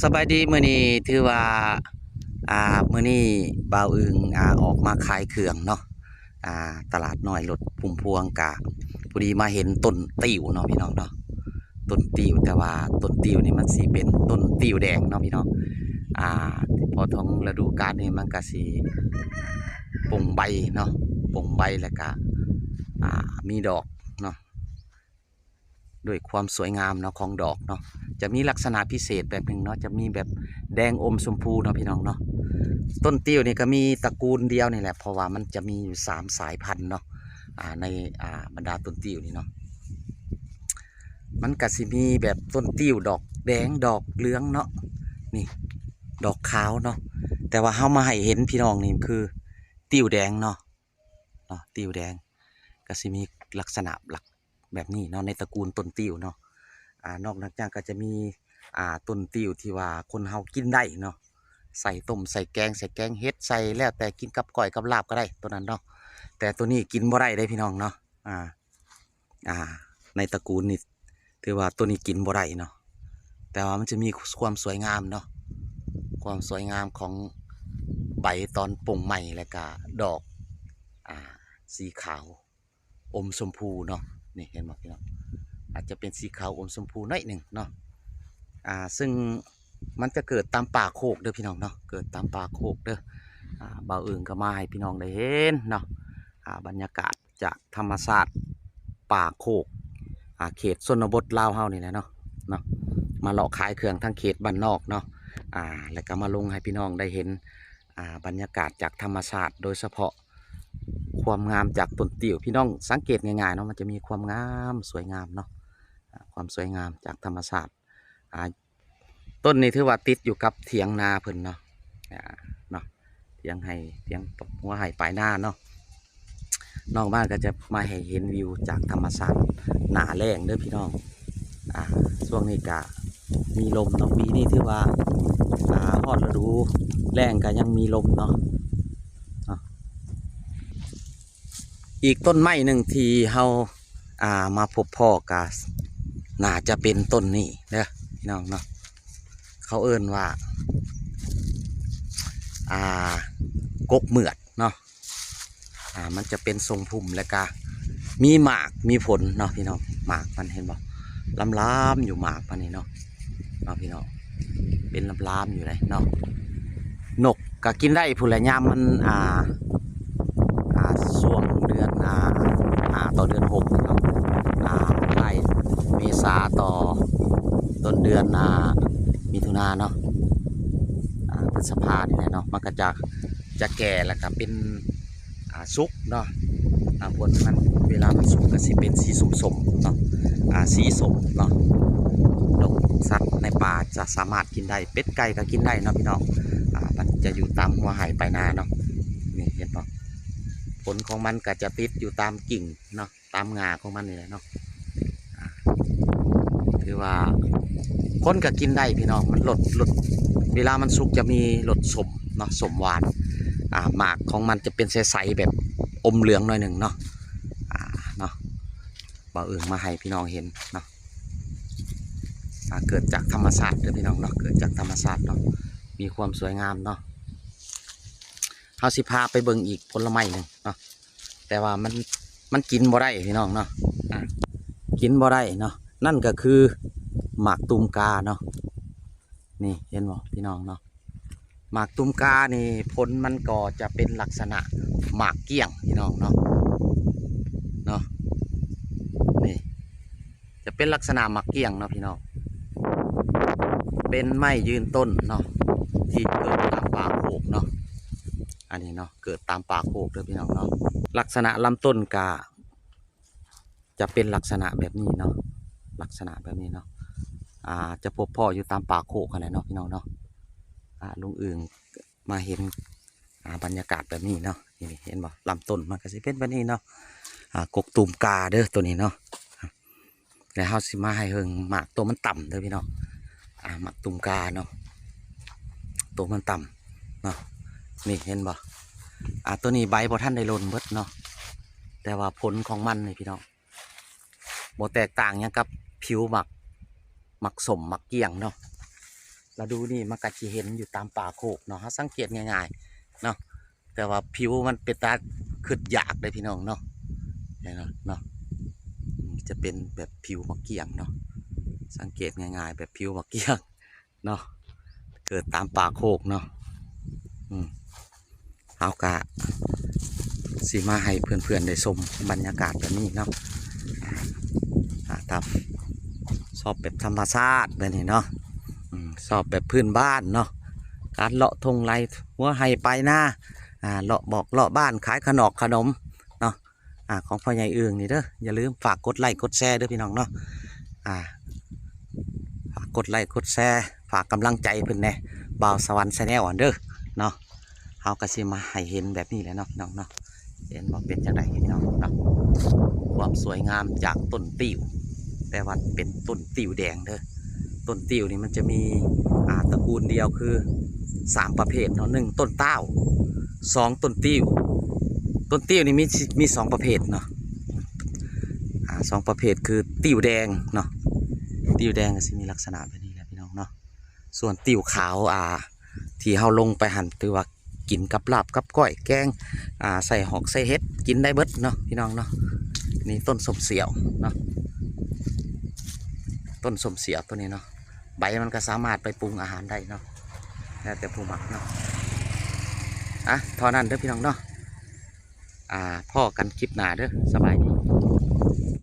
สบายดีมื้อนี้ถือว่ามื้อนี้บ่าวอึงออกมาขายเครื่องเนาะตลาดน้อยรถพุ่มพวงกะพอดีมาเห็นต้นติ๋วเนาะพี่น้องเนาะต้นติ๋วแต่ว่าต้นติ๋วนี่มันสิเป็นต้นติ๋วแดงเนาะพี่น้องอ่าพอท้องฤดูกาลนี่มันก็สิโป่งใบเนาะโป่งใบแล้วก็มีดอกเนาะด้วยความสวยงามเนาะของดอกเนาะจะมีลักษณะพิเศษแบบหนึ่งเนาะจะมีแบบแดงอมชมพูเนาะพี่น้องเนาะต้นติ้วนี่ก็มีตระกูลเดียวนี่แหละเพราะว่ามันจะมีอยู่3 สายพันธุ์เนาะในบรรดาต้นติ้วนี่เนาะมันก็สิมีแบบต้นติ้วดอกแดงดอกเหลืองเนาะนี่ดอกขาวเนาะแต่ว่าเฮามาให้เห็นพี่น้องนี่คือติ้วแดงเนาะติ้วแดงก็สิมีลักษณะหลักแบบนี้เนาะในตระกูลต้นติ้วเนาะนอกจากก็จะมีต้นติ้วที่ว่าคนเฮากินได้เนาะใส่ต้มใส่แกงเฮ็ดใส่แล้วแต่กินกับก้อยกับลาบก็ได้ตัวนั้นเนาะแต่ตัวนี้กินบ่ได้ได้พี่น้องเนาะในตระกูลนี่ถือว่าตัวนี้กินบ่ได้เนาะแต่ว่ามันจะมีความสวยงามเนาะความสวยงามของใบตอนป่งใหม่และก็ดอกสีขาวอมชมพูเนาะนี่เห็นไหมพี่น้องอาจจะเป็นสีขาวอมชมพูน้อยหนึ่งเนาะซึ่งมันจะเกิดตามป่าโคกเด้อพี่น้องเนาะเกิดตามป่าโคกเด้อบ่าวอื่นก็มาให้พี่น้องได้เห็นเนาะบรรยากาศจากธรรมชาติป่าโคกเขตชนบทลาวเฮานี่แหละเนาะมาเลาะขายเครื่องทั้งเขตบ้านนอกเนาะแล้วก็มาลงให้พี่น้องได้เห็นบรรยากาศจากธรรมชาติโดยเฉพาะความงามจากต้นติ๋วพี่น้องสังเกตง่ายๆเนาะมันจะมีความงามสวยงามเนาะความสวยงามจากธรรมชาติต้นนี้ถือว่าติดอยู่กับเถียงนาเพิ่นเนาะเถียงหัวไห่ปลายนาเนาะนอกบ้านก็จะมาให้เห็นวิวจากธรรมชาติหนาแรงเด้อพี่น้องช่วงนี้ก็มีลมเนาะปีนี้ถือว่าฮอดฤดูแรงก็ยังมีลมเนาะอีกต้นไม้หนึ่งที่เฮามาพบพ่อกับน่าจะเป็นต้นนี้เด้อพี่น้องเนาะเขาเอิ้นว่ากกเหมือดเนาะมันจะเป็นทรงพุ่มแล้วก็มีหมากมีผลเนาะพี่น้องหมากมันเห็นบ่ล้ำๆอยู่หมากมันนี่เนาะพี่น้องเป็นล้ำๆอยู่เลยเนาะนกก็กินได้ผู้ละยามมันช่วงเดือนต่อเดือน6เนาะไล่เมษาต่อต้นเดือนมิถุนาเนาะพฤษภาเนี่ยเนาะมันก็จะแก่แล้วก็เป็นสุกเนาะผลมันเวลามันสุกก็สิเป็นสีส้มๆเนาะสีส้มเนาะนกสัตว์ในป่าจะสามารถกินได้เป็ดไก่ก็กินได้เนาะพี่น้องมันจะอยู่ตามหัวไห่ปลายนาเนาะนี่เห็นป่ะผลของมันก็จะติดอยู่ตามกิ่งเนาะตามงาของมันนี่แหละเนาะคือว่าคนก็กินได้พี่น้องมันลดเวลามันสุกจะมีรสสมเนาะสมหวานหมากของมันจะเป็นใสๆแบบอมเหลืองหน่อยหนึ่งเนาะบ่าวอื่นมาให้พี่น้องเห็นเนาะเกิดจากธรรมชาติเด้อพี่น้องเนาะเกิดจากธรรมชาติเนาะมีความสวยงามเนาะเฮาสิพาไปเบิ่งอีกผลไม้หนึ่งเนาะแต่ว่ามันกินบ่ได้พี่น้องเนาะกินบ่ได้เนาะนั่นก็คือหมากตุมกาเนาะนี่เห็นบ่พี่น้องเนาะหมากตุมกานี่ผลมันก็จะเป็นลักษณะหมากเกี้ยงพี่น้องเนาะนี่จะเป็นลักษณะหมากเกี้ยงเนาะพี่น้องเป็นไม้ยืนต้นเนาะที่เกิดตามป่าโคกเนาะอันนี้เนาะเกิดตามป่าโคกเลยพี่น้องเนาะลักษณะลำต้นกาจะเป็นลักษณะแบบนี้เนาะลักษณะแบบนี้เนาะจะพบพ่ออยู่ตามป่าโคกอะไรเนาะพี่น้องเนาะลุงอึ่งมาเห็นบรรยากาศแบบนี้เนาะนี่เห็นบ่ลำต้นมันก็จะเป็นแบบนี้เนาะกกตุ่มกาเด้อตัวนี้เนาะแล้วเฮาสิมาให้เฮิงหมากตัวมันต่ำเด้อพี่น้องหมากตุ่มกาเนาะตัวมันต่ำเนาะนี่เห็นบ่ตัวนี้ใบบ่ท่านได้หล่นเบิดเนาะแต่ว่าผลของมันนี่พี่น้องบ่แตกต่างอย่างกับผิวหมักสมหมักเกี้ยงเนาะ เราดูนี่มันก็สิเห็นอยู่ตามป่าโคกเนาะสังเกตง่ายๆเนาะแต่ว่าผิวมันเป็นตาขึ้นยากเลยพี่น้องเนาะเนาะจะเป็นแบบผิวมะเกี่ยงเนาะสังเกตง่ายๆแบบผิวมะเกี่ยงเนาะเกิดตามป่าโคกเนาะเอากะสีมาให้เพื่อนๆได้ชมบรรยากาศแบบนี้เนาะครับชอบแบบธรรมชาติแบบนี้เนาะชอบแบบพื้นบ้านเนาะการเลาะทงไรหัวไห้ไปหน้าเลาะบอกเลาะบ้านขายขนมเนาะของพ่อใหญ่เอืองนี่เด้ออย่าลืมฝากกดไลค์กดแชร์เด้อพี่น้องเนาะฝากกดไลค์กดแชร์ฝากกำลังใจเพื่อนแน่บ่าวสวรรค์แชนแนลเด้อเนาะเขาก็สิมาให้เห็นแบบนี้แหละเนาะพี่น้องเนาะเห็นบอกเป็นจังไดพี่น้องเนาะความสวยงามจากต้นติ๋วแต่ว่าเป็นต้นติ๋วแดงเด้อต้นติ๋วนี่มันจะมีตระกูลเดียวคือ3ประเภทเนาะ1ต้นเต้า2ต้นติ๋วนี่มี2ประเภทเนาะ2ประเภทคือติ๋วแดงเนาะติ๋วแดงก็สิมีลักษณะแบบนี้แหละพี่น้องเนาะส่วนติ๋วขาวที่เฮาลงไปหั่นถือว่ากินกับลาบกับก้อยแกงใส่หอกใส่เห็ดกินได้เบิดเนาะพี่น้องเนาะนี่ต้นสมเสียวเนาะต้นสมเสียวตัวนี้เนาะใบมันก็สามารถไปปรุงอาหารได้เนาะแล้วแต่ผู้หมักเนาะเท่านั้นเด้อพี่น้องเนาะพ่อกันคลิปหน้าเด้อสบายดี